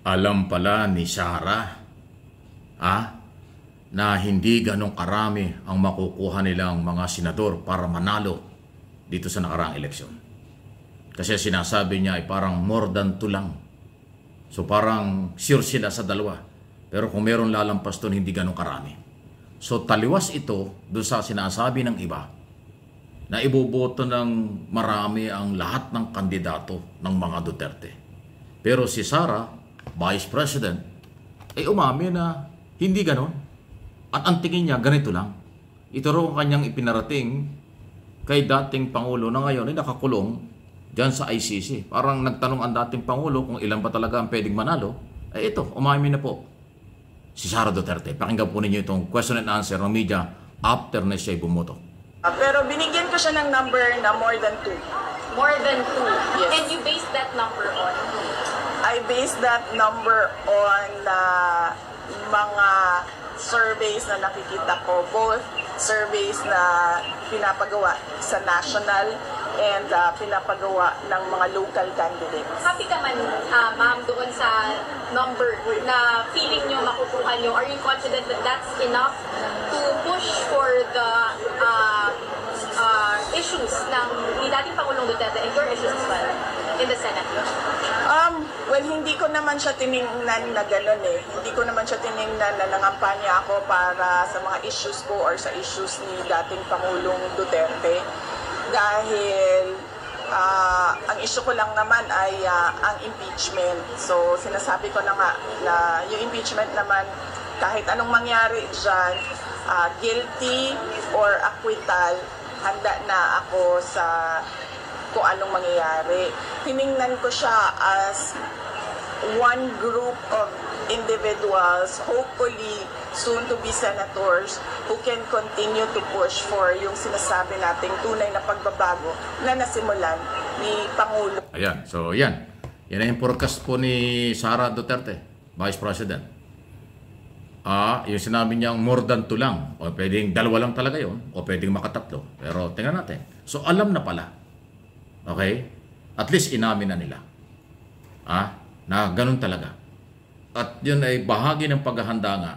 Alam pala ni Sarah, na hindi ganong karami ang makukuha nilang mga senador para manalo dito sa nakaraang eleksyon. Kasi sinasabi niya ay parang more than 2 lang. So parang sure sila sa dalawa. Pero kung meron lalampas doon, hindi ganong karami. So taliwas ito doon sa sinasabi ng iba na iboboto ng marami ang lahat ng kandidato ng mga Duterte. Pero si Sara, Vice President, ay umami na hindi ganon. At ang tingin niya, ganito lang. Ito raw ang kanyang ipinarating kay dating Pangulo na ngayon ay nakakulong dyan sa ICC. Parang nagtanong ang dating Pangulo kung ilan ba talaga ang pwedeng manalo. Eh ito, umami na po si Sara Duterte. Pakinggan po ninyo itong question and answer ng media after na siya bumoto. Pero binigyan ko siya ng number na more than 2. More than 2? Yes. And you based that number on? I based that number on mga surveys na nakikita ko. Both surveys na pinapagawa sa national and pinapagawa ng mga local candidates. Happy ka man, ma'am, doon sa number na feeling nyo makukuha nyo? Are you confident that that's enough to push for the issues ng dating Pangulong Duterte and your issues as well in the Senate? Well, hindi ko naman siya tiningnan na gano'n eh. Hindi ko naman siya tiningnan na nangampanya ako para sa mga issues ko or sa issues ni dating Pangulong Duterte. Dahil ang issue ko lang naman ay ang impeachment. So, sinasabi ko na nga na yung impeachment naman, kahit anong mangyari dyan, guilty or acquittal, handa na ako sa kung anong mangyayari. Tiningnan ko siya as one group of individuals, hopefully soon to be senators, who can continue to push for yung sinasabi nating tunay na pagbabago na nasimulan ni Pangulo. Ayan, so yan. Yan ay yung forecast po ni Sara Duterte, Vice President. Yung sinabi niyang more than 2 lang, o pwedeng 2 lang talaga yon, o pwedeng makatatlo. Pero tingnan natin. So alam na pala. Okay? At least inamin na nila. Na ganun talaga. At yun ay bahagi ng paghahanda nga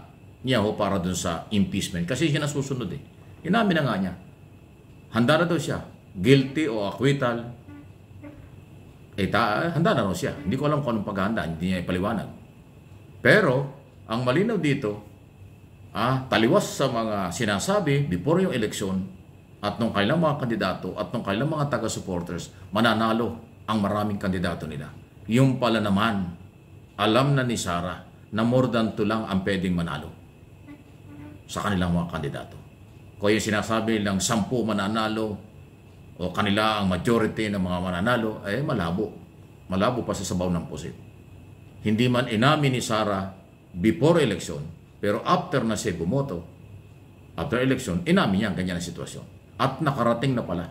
niya para dun sa impeachment. Kasi siya nasusunod eh. Inamin na nga niya. Handa na daw siya. Guilty o acquittal. Handa na daw siya. Hindi ko alam kung anong paghahanda. Hindi niya ipaliwanag. Pero, ang malinaw dito, taliwas sa mga sinasabi before yung eleksyon at nung kailang mga kandidato at nung kailang mga taga-supporters, mananalo ang maraming kandidato nila. Yung pala naman, alam na ni Sara na more than 2 lang ang pwedeng manalo sa kanilang mga kandidato. Kung yung sinasabi lang 10 mananalo o kanila ang majority ng mga mananalo, ay malabo. Malabo pa sa sabaw ng pusit. Hindi man inamin ni Sara before election, pero after na siya bumoto, after election, inamin niya ang ganyan na sitwasyon. At nakarating na pala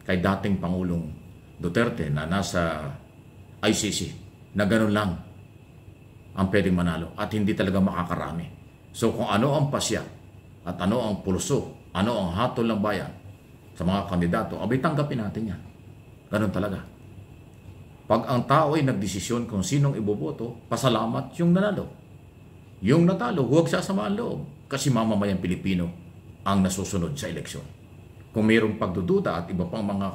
kay dating Pangulong Duterte na nasa ICC na ganun lang ang pwedeng manalo at hindi talaga makakarami. So kung ano ang pasya at ano ang pulso, ano ang hatol ng bayan sa mga kandidato, abay tanggapin natin yan. Ganun talaga. Pag ang tao ay nagdesisyon kung sinong iboboto, pasalamat yung nanalo. Yung natalo, huwag sasamaan loob kasi mamamayang Pilipino ang nasusunod sa eleksyon. Kung mayroong pagdududa at iba pang mga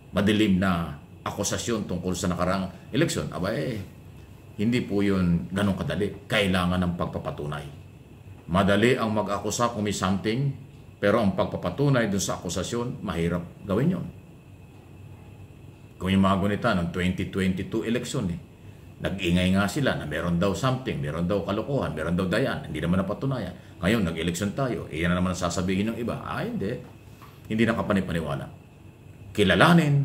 madilim na akusasyon tungkol sa nakarang eleksyon, abay, hindi po yun ganun kadali. Kailangan ng pagpapatunay. Madali ang mag-akusa kung may something, pero ang pagpapatunay dun sa akusasyon, mahirap gawin yun. Kung yung mga gunita ng 2022 eleksyon, nag-ingay nga sila na meron daw something, meron daw kalokohan, meron daw dayan, hindi naman napatunayan. Ngayon, nag-eleksyon tayo, iyan na naman ang sasabihin ng iba. Hindi. Hindi nakapanipaniwala. Kilalanin,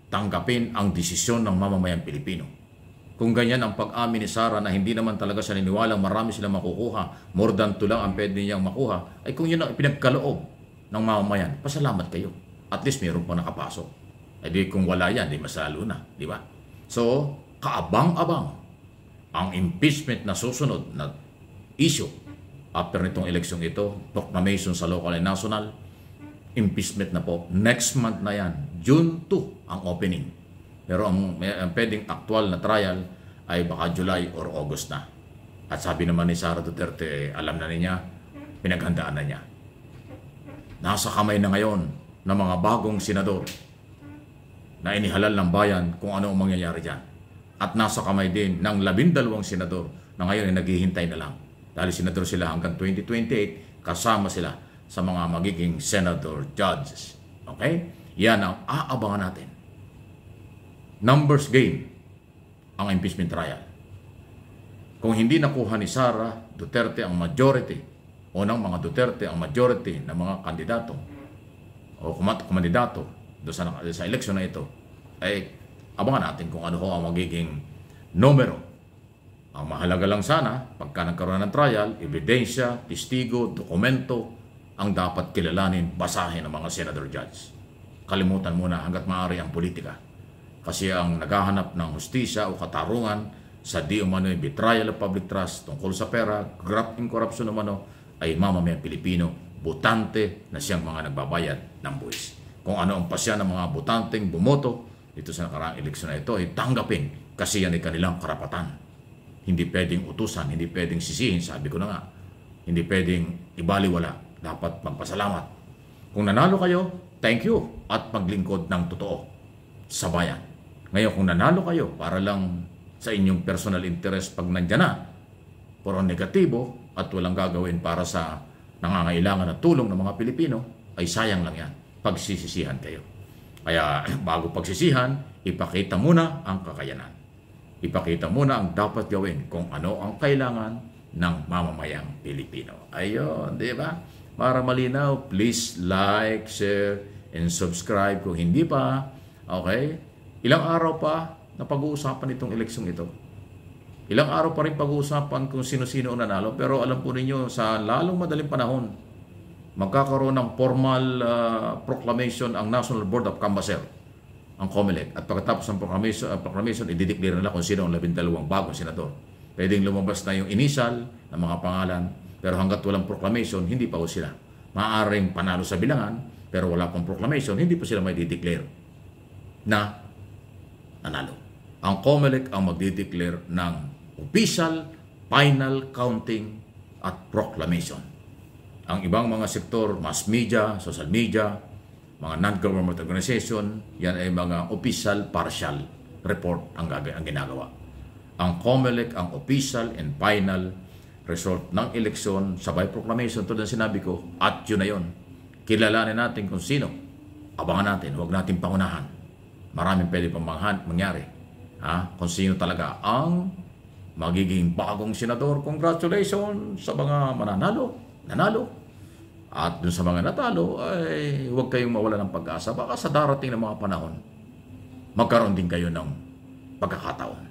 tanggapin ang desisyon ng mamamayang Pilipino. Kung ganyan ang pag-amin ni Sara na hindi naman talaga siya niniwalang marami silang makukuha, more than 2 lang ang pwede niyang makuha, ay kung yun ang pinagkaloob ng mamamayan, pasalamat kayo. At least mayroon pa nakapasok. Ay di kung wala yan, di masalo na. Di ba? So, kaabang-abang ang impeachment na susunod na issue after nitong eleksyon ito, proclamation sa local and national, impeachment na po. Next month na yan. June 2 ang opening. Pero ang pwedeng actual na trial ay baka July or August na. At sabi naman ni Sara Duterte, alam na niya, pinaghandaan na niya. Nasa kamay na ngayon ng mga bagong senador na inihalal ng bayan kung ano ang mangyayari dyan. At nasa kamay din ng 12 senador na ngayon ay naghihintay na lang. Dahil senador sila hanggang 2028, kasama sila sa mga magiging senador judges. Okay? Yan ang aabangan natin. Numbers game ang impeachment trial. Kung hindi nakuha ni Sara Duterte ang majority o ng mga Duterte ang majority ng mga kandidato o kumandidato sa eleksyon na ito, ay abangan natin kung ano ho ang magiging numero. Ang mahalaga lang sana, pagka nagkaroon ng trial, ebidensya, testigo, dokumento, ang dapat kilalanin, basahin ng mga senador judge. Kalimutan muna hanggat maaari ang politika. Kasi ang naghahanap ng hustisya o katarungan sa di umano'y betrayal of public trust tungkol sa pera, graft and corruption umano, ay mamamayang Pilipino, botante na siyang mga nagbabayad ng buwis. Kung ano ang pasya ng mga botanteng bumoto dito sa nakaraang eleksyon na ito, ay tanggapin kasi yan ay kanilang karapatan. Hindi pwedeng utusan, hindi pwedeng sisihin, sabi ko na nga. Hindi pwedeng ibaliwala, dapat magpasalamat. Kung nanalo kayo, thank you at maglingkod ng totoo sa bayan. Ngayon, kung nanalo kayo para lang sa inyong personal interest pag nandyan na, puro negatibo at walang gagawin para sa nangangailangan na tulong ng mga Pilipino, ay sayang lang yan. Pagsisisihan kayo. Kaya bago pagsisihan, ipakita muna ang kakayanan. Ipakita muna ang dapat gawin kung ano ang kailangan ng mamamayang Pilipino. Ayun, di ba? Para malinaw, please like, share, and subscribe kung hindi pa. Okay? Ilang araw pa na pag-uusapan itong eleksyong ito. Ilang araw pa rin pag-uusapan kung sino-sino ang nanalo. Pero alam po ninyo, sa lalong madaling panahon, magkakaroon ng formal proclamation ang National Board of Canvasser, ang COMELEC. At pagkatapos ng proclamation, i-declare nila kung sino ang 12 bagong senador. Pwedeng lumabas na yung initial ng mga pangalan, pero hanggat walang proclamation, hindi pa ho sila. Maaaring panalo sa bilangan, pero wala pang proclamation, hindi pa sila may di-declare na nanalo. Ang COMELEC ang magdi-declare ng official, final counting at proclamation. Ang ibang mga sektor, mass media, social media, mga non-government organization, yan ay mga official, partial report ang ginagawa. Ang COMELEC ang official and final result ng eleksyon, sabay proclamation, tulad ng sinabi ko, at yun na yun. Kilalanin natin kung sino. Abangan natin, huwag natin pangunahan. Maraming pwede pang mangyari. Kung sino talaga ang magiging bagong senador. Congratulations sa mga nanalo. At dun sa mga natalo, ay huwag kayong mawala ng pag-asa. Baka sa darating na mga panahon, magkaroon din kayo ng pagkakataon